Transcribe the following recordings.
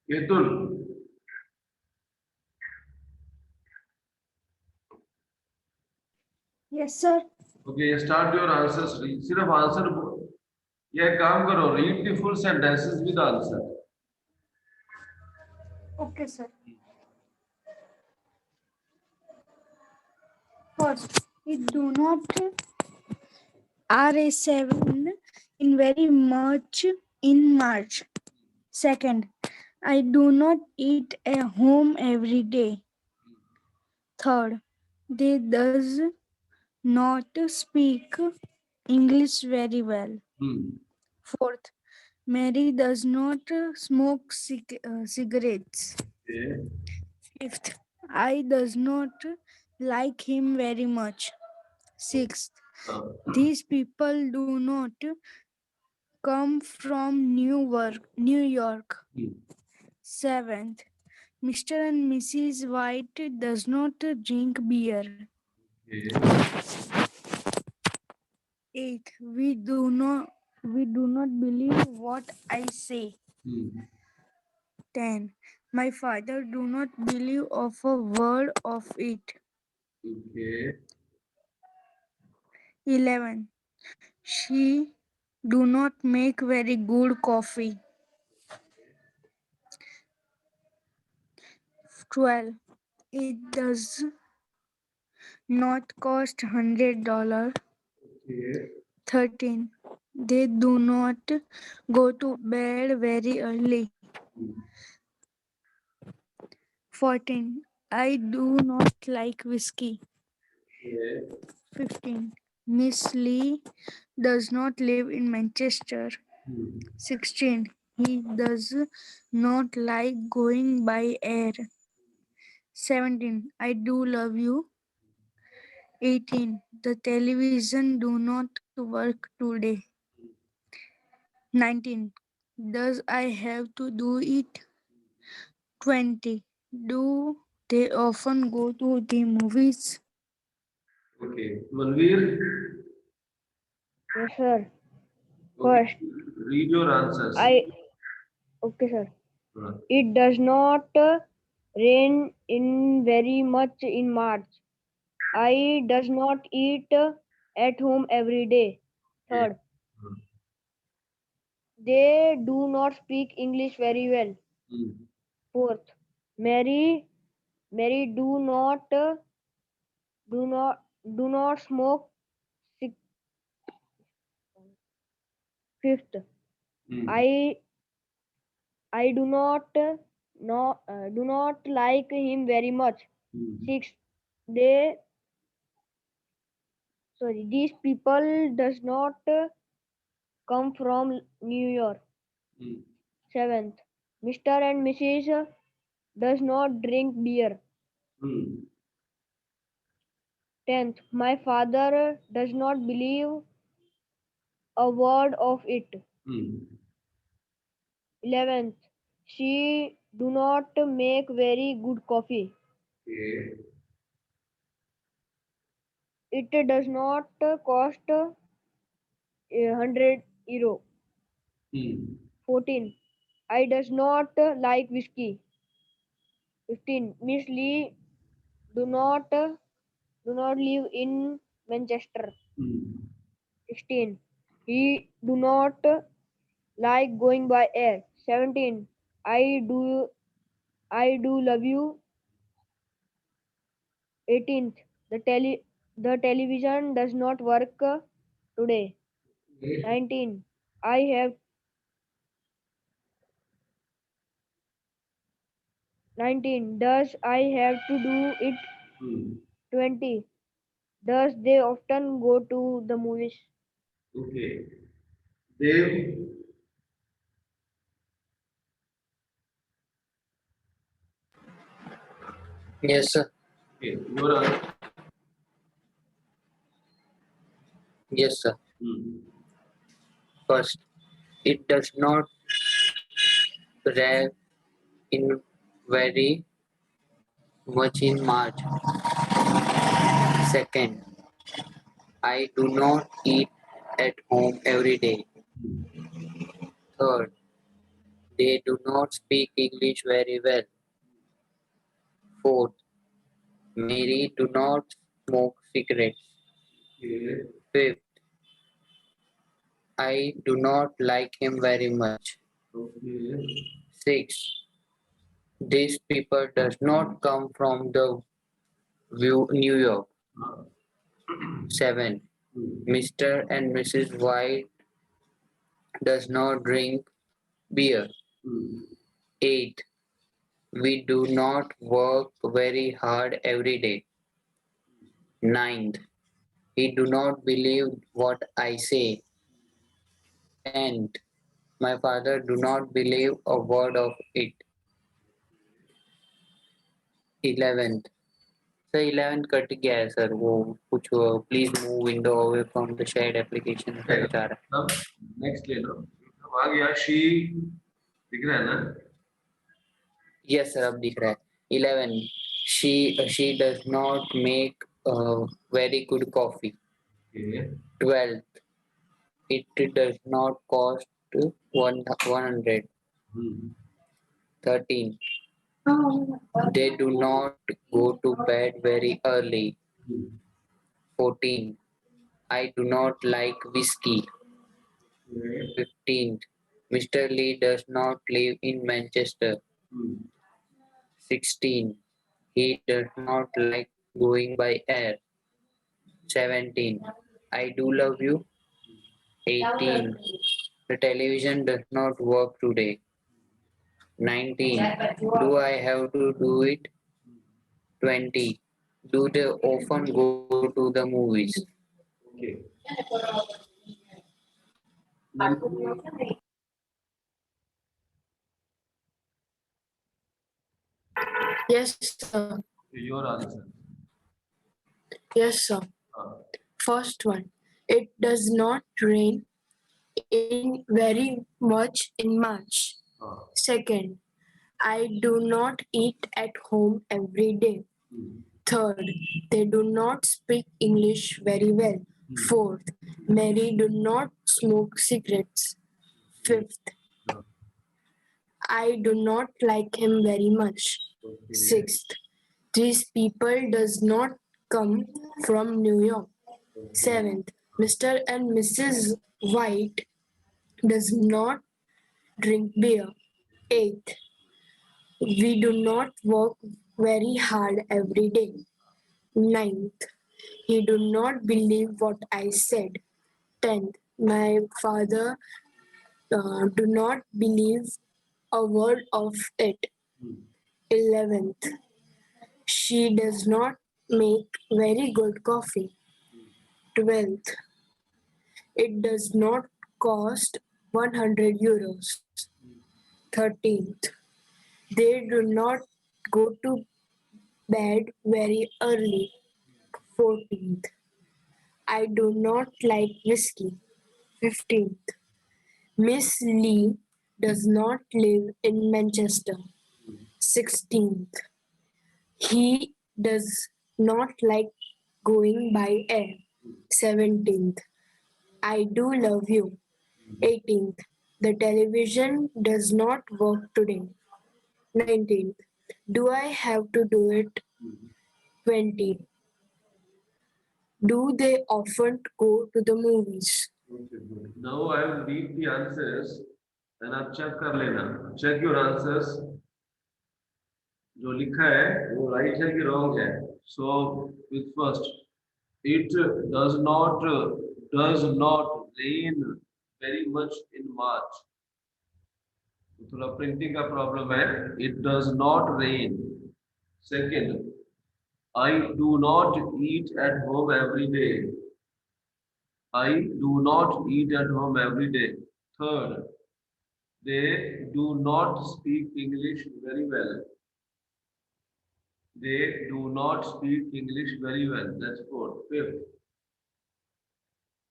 Ketul. Yes, sir. Okay, start your answers. सिर्फ answer ये काम करो. Read the full sentences with answer. Okay, sir. First, it do not RA7 in very much in March. Second, I do not eat at home every day. Third, they does not speak English very well. Fourth, Mary does not smoke cigarettes. Okay. Fifth, I does not like him very much. Sixth, these people do not come from New York. Seventh, Mr. and Mrs. White does not drink beer. Eighth, we do not believe what I say. 10. My father do not believe of a word of it. Okay. 11. She do not make very good coffee. 12. It does not cost $100. Okay. 13. They do not go to bed very early. 14. I do not like whiskey. Yeah. 15. Miss Lee does not live in Manchester. 16. He does not like going by air. 17. I do love you. 18. The television do not work today. 19. Does I have to do it? 20. Do they often go to the movies? Okay. Manveer. Yes, sir. Okay. First, Read your answers. okay, sir. Uh, It does not rain in very much in March. I does not eat at home every day. Third, they do not speak English very well. Fourth, Mary do not smoke. Fifth, I do not do not like him very much. Sixth, they these people does not come from New York. Seventh, Mr. and Mrs. does not drink beer. 10th, my father does not believe a word of it. 11th, she do not make very good coffee. Okay. It does not cost €100. 14, I does not like whiskey. 15, Miss Lee do not live in Manchester. 16, he do not like going by air. 17, I do love you. 18th, the television does not work today. 19, I have 19, does I have to do it? 20, does they often go to the movies? Okay. Dev. Yes, sir. Okay. Your answer. Yes, sir. First, it does not rain in very much in March. Second, I do not eat at home every day. Third, they do not speak English very well. Fourth, Mary do not smoke cigarettes. Okay. Fifth, I do not like him very much. Okay. Sixth, these people does not come from the New York. Ah. 7. Hmm. Mr. and Mrs. White does not drink beer. Hmm. 8. We do not work very hard every day. 9th. He do not believe what I say. 10th. My father do not believe a word of it. 11th. Sir 11 cut गया है sir वो कुछ please move window away from the shared application का Okay. बता रहा अब next ले लो। अब आ गया शी, दिख रहा है ना? है यस सर अब दिख रहा है 11 she does not make very good coffee Okay. 12th it does not cost 100 Hmm. 13 they do not go to bed very early Hmm. 14 I do not like whiskey Okay. 15th Mr. Lee does not live in Manchester Hmm. 16 he does not like going by air 17 I do love you 18 the television does not work today 19 do I have to do it 20 do they often go to the movies Okay. Then Yes, sir. your answer. Yes, sir. Ah. First one. It does not rain in very much in March. Ah. Second, I do not eat at home every day. Hmm. Third, they do not speak English very well. Fourth, Mary do not smoke cigarettes. Fifth, Ah. I do not like him very much. Okay. Sixth, these people does not come from New York. Seventh, Mr. and Mrs. White does not drink beer. Eighth, we do not work very hard every day. Ninth, he do not believe what I said. 10th, my father do not believe a word of it. Hmm. 11th, she does not make very good coffee. 12th, it does not cost 100 euros. 13th, they do not go to bed very early. 14th, I do not like whiskey. 15th, Miss Lee does not live in Manchester. 16th, he does not like going by air. 17th, I do love you. 18th, the television does not work today. 19th, do I have to do it? 20, do they often go to the movies? Okay, good. Now I will read the answers and आप check कर लेना. Check your answers. जो लिखा है वो right है कि wrong है. So with first, it does not rain very much in March. थोड़ा printing का problem है. It does not rain. Second, I do not eat at home every day. I do not eat at home every day. Third, they do not speak English very well. They do not speak English very well. That's fourth. Fifth,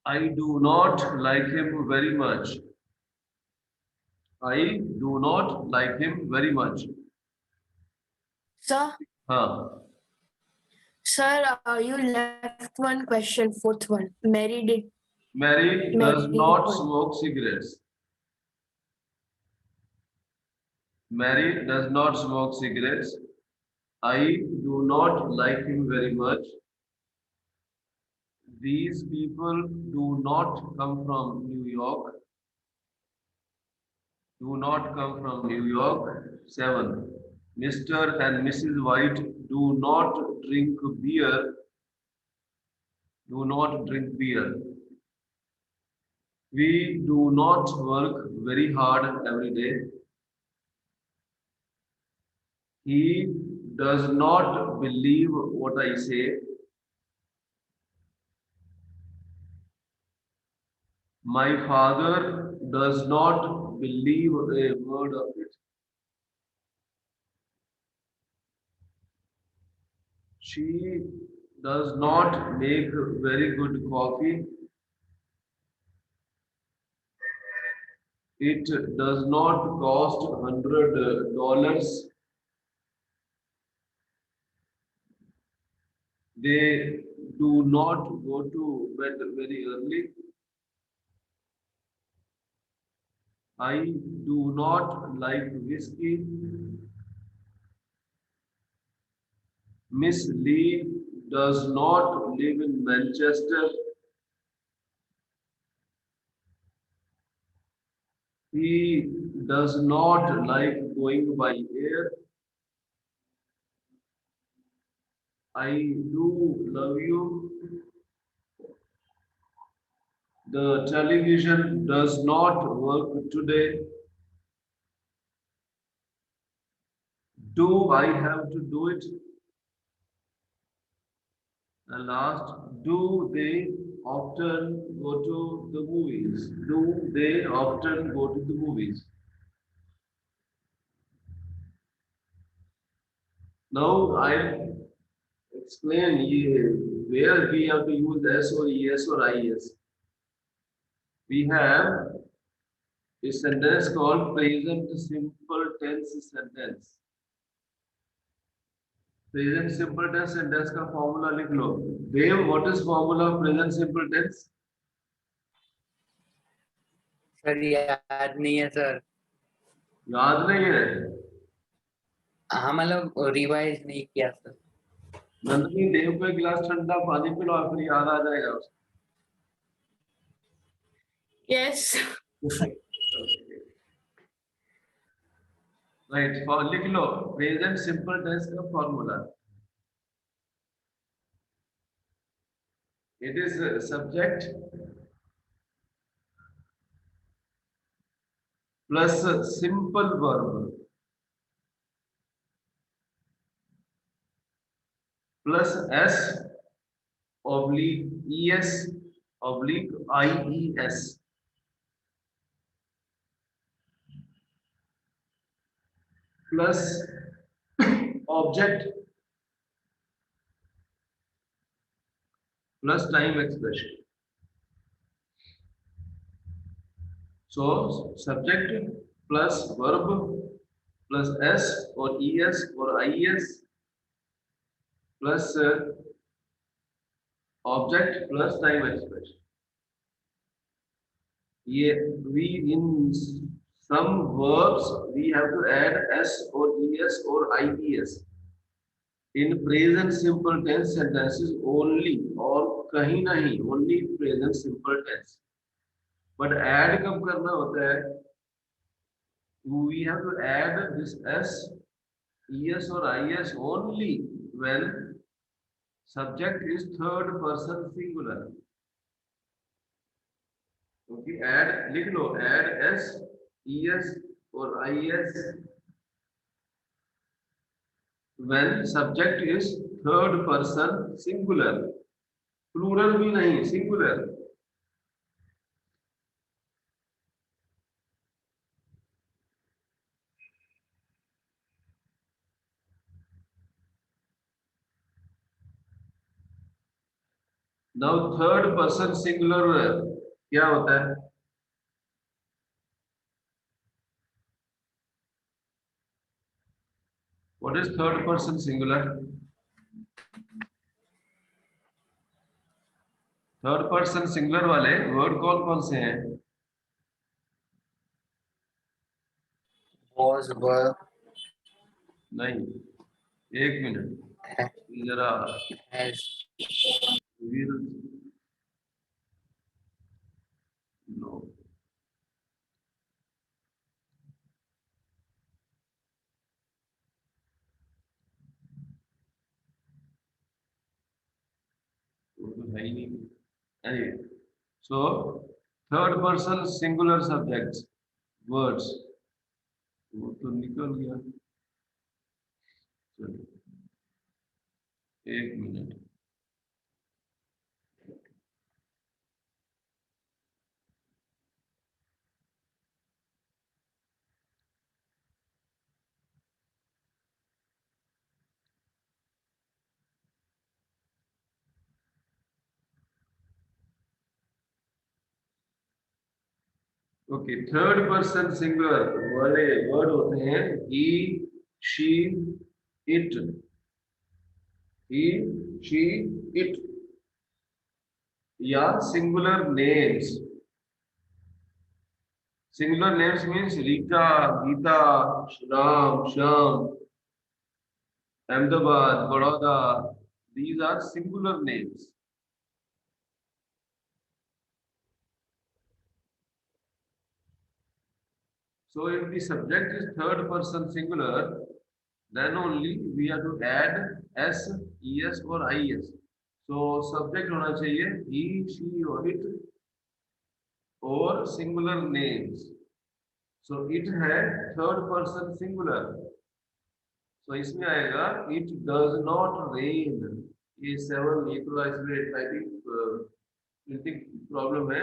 I do not like him very much. I do not like him very much. Sir, Huh. you left one question, fourth one. Mary Mary does Mary not what? smoke cigarettes. Mary does not smoke cigarettes. I do not like him very much. These people do not come from New York. Do not come from New York. 7. Mr. and Mrs. White do not drink beer. Do not drink beer. We do not work very hard every day. He does not believe what I say. My father does not believe a word of it. She does not make very good coffee. It does not cost $100. They do not go to bed very early. I do not like whiskey. Miss Lee does not live in Manchester. He does not like going by air. I do love you. The television does not work today. Do I have to do it? And last, do they often go to the movies? Do they often go to the movies? Now I explain where we have to use S or ES or IS. We have a sentence called present simple tense sentence. Present simple tense sentence का formula लिख लो. Dev, what is formula of present simple tense? Sir याद नहीं है sir. याद नहीं है. हाँ मतलब रिवाइज नहीं किया सर. नंदनी देव को एक गिलास ठंडा पानी पिलाओ फिर याद आ जाएगा उसको. Yes. Right, for लिख लो present simple tense का formula. It is subject plus simple verb plus S oblique ES oblique IES. Plus object plus time expression. So subject plus verb plus S or ES or IES plus object plus time expression. We in some verbs we have to add S or ES or IES. In present simple tense sentences only or कहीं नहीं only present simple tense. But add कब करना होता है? We have to add this S, ES or IS only when subject is third person singular. Okay, add लिख लो add S, ES or IS when subject is third person singular. Plural भी नहीं, singular. Now third person singular क्या होता है? What is third person singular? Third person singular वाले word कौन कौन से हैं? was, were, नहीं, एक मिनट जरा has, will, no, वो तो है ही नहीं. Anyway, so third person singular subjects words वो तो निकल गया. चलो एक minute. Okay, third person singular वाले वर्ड होते हैं he, she, it. He, she, it या singular names. Singular names means Rita, Gita, Ram, Shyam, Ahmedabad, Baroda. These are singular names. So if the subject is third person singular, then only we have to add s, es or is. So subject होना चाहिए he, she or it or singular names. So it है third person singular. So इसमें आएगा it does not rain. ये 7 ये थोड़ा इसमें typing printing problem है.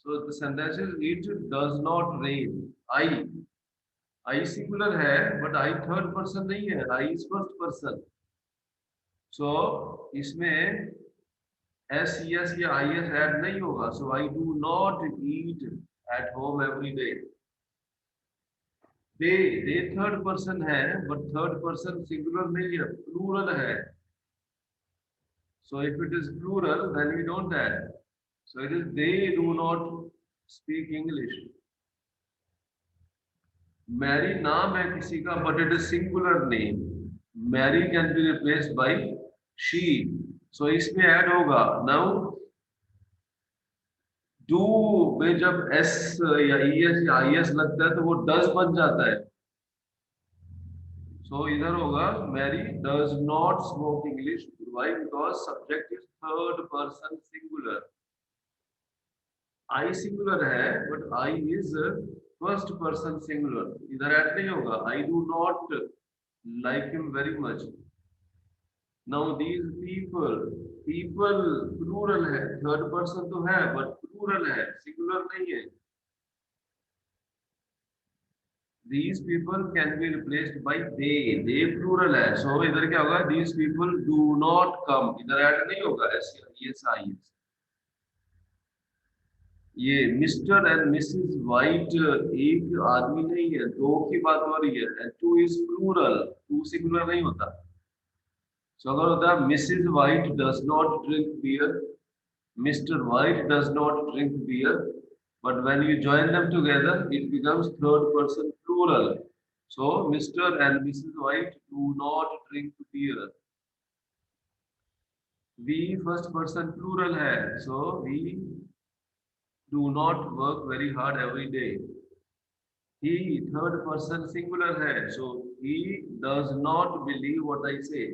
So the sentence is it does not rain. I singular है but I third person नहीं है. I is first person. So इसमें s, es या is add नहीं होगा. So I do not eat at home every day. they third person है but third person singular नहीं है, plural है. So if it is plural then we don't add. So it is they do not speak English. Mary नाम है किसी का but it is singular name. Mary can be replaced by she. So इसमें add होगा. Now do में जब s या es या is लगता है तो वो does बन जाता है. So इधर होगा Mary does not smoke English. Why? Because subject is third person singular. I singular है but I is first person singular. इधर ऐड नहीं होगा. I do not like him very much. Now these people plural है, third person तो है but plural है, singular नहीं है. These people can be replaced by they plural है. So इधर क्या होगा? These people do not come. इधर ऐड नहीं होगा. yes. ये मिस्टर एंड मिसेस वाइट एक आदमी नहीं है, दो की बात हो रही है. And two is plural, two singular नहीं होता. सो अगर होता है Mrs White does not drink beer, Mr White does not drink beer, but when you join them together it becomes third person plural. So Mr and Mrs White do not drink beer. We first person plural है, so we do not work very hard every day. He third person singular है, so he does not believe what I say.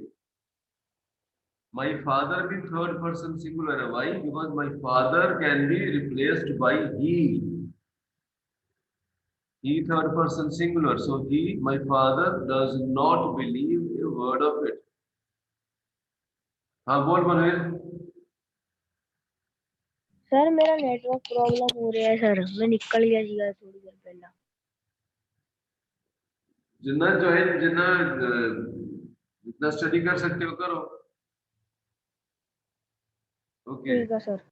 My father भी third person singular है. Why? Because my father can be replaced by he. He third person singular, so he, my father does not believe a word of it. हाँ बोल Manveer. Sir मेरा network problem हो रहा है sir, मैं निकल गया सीधा थोड़ी देर पहले. जितना जितना स्टडी कर सकते हो करो. ओके ठीक है सर.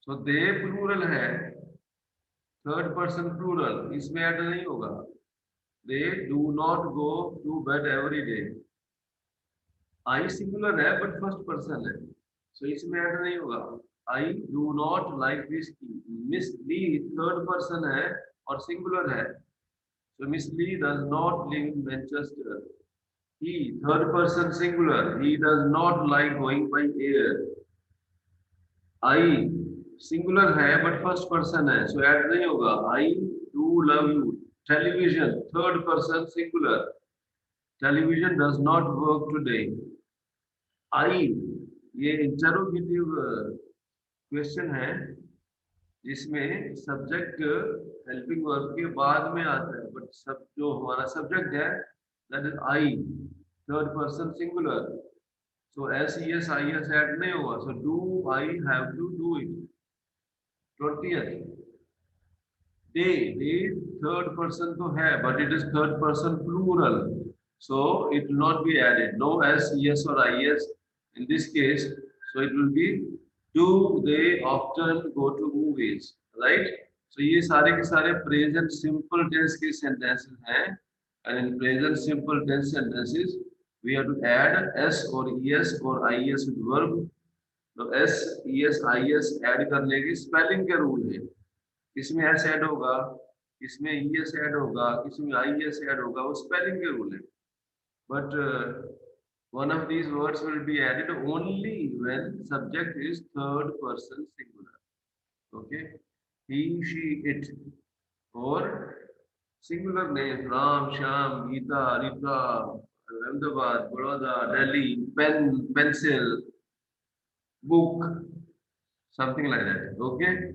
सो दे प्लूरल है, थर्ड पर्सन प्लूरल, इसमें ऐड नहीं होगा. They do not go to bed every day. I singular है बट फर्स्ट पर्सन है, सो इसमें ऐड नहीं होगा. I do not like whisky. Miss Lee third person है और सिंगुलर है, So Miss Lee does not live in Manchester. He, third person singular, he does not like going by air. I, singular है but first person है, so add नहीं होगा. I do love you. Television, third person singular. Television does not work today. I, ये interrogative question है जिसमें subject helping verb के बाद में आता है, बट सब जो हमारा सब्जेक्ट है that is I, third person singular. So S E S I S add नहीं होगा. So do I have to do it. 20th day, day third person तो है but it is third person plural, so it will not be added. No s, es or is in this case. So it will be do they often go to movies, right? So ये सारे के सारे present simple tense के sentences हैं, and in present simple tense sentences we have to add s or es or is with verb. तो s, es, is add करने की spelling के rule है. किसमें s add होगा, किसमें es add होगा, किसमें is add होगा, वो spelling के rule है. But one of these words will be added only when subject is third person singular. Okay, he, she, it, or singular names Ram, Sham, Geeta, Rita, Ahmedabad, Baroda, Delhi, pen, pencil, book, something like that. Okay.